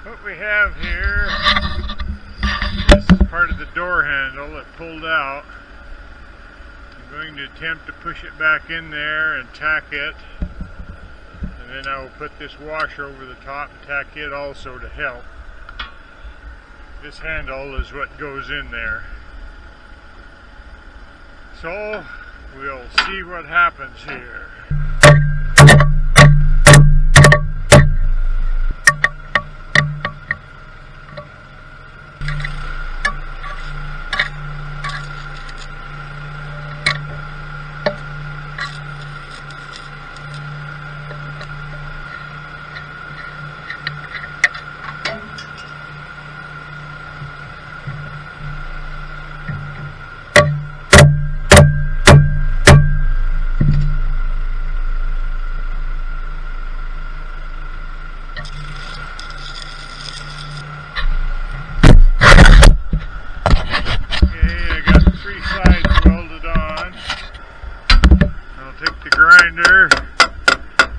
What we have here, this is part of the door handle that pulled out. I'm going to attempt to push it back in there and tack it, and then I will put this washer over the top and tack it also to help. This handle is what goes in there. So we'll see what happens here.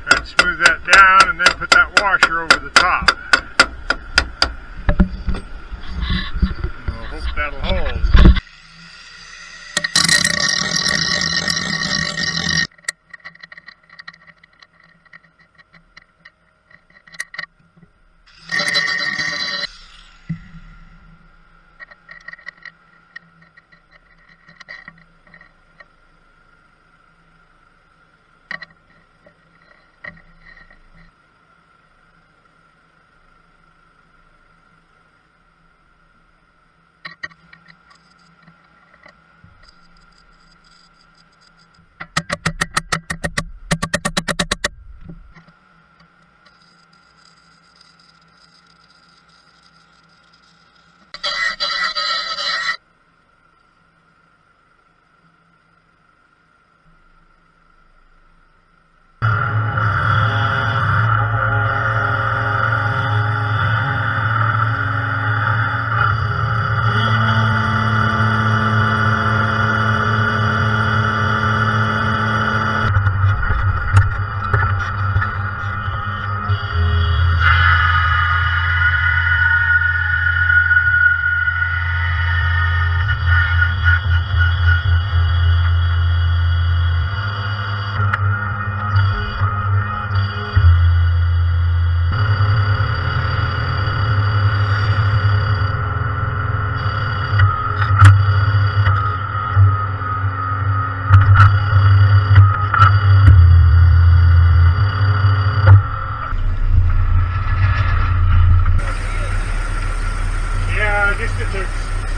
And smooth that down and then put that washer over the top. And we'll hope that'll hold.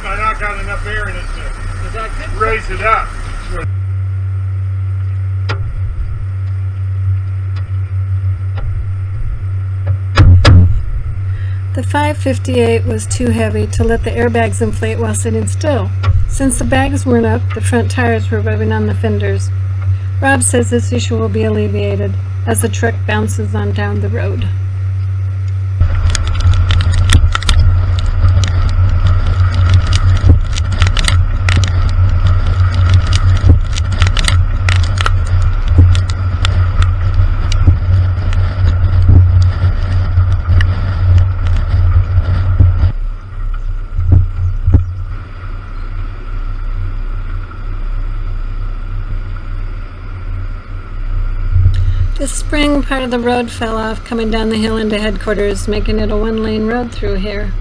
I not got enough air in it to raise it up. The 558 was too heavy to let the airbags inflate while sitting still. Since the bags weren't up, the front tires were rubbing on the fenders. Rob says this issue will be alleviated as the truck bounces on down the road. The spring part of the road fell off coming down the hill into headquarters, making it a one-lane road through here.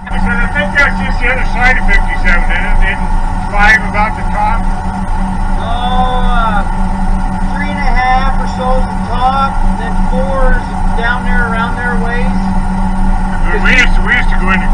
I think that's just the other side of 57, isn't it? 5 about the top? Oh, 3.5 or so is the top, then 4 is down there around there ways. We used to go into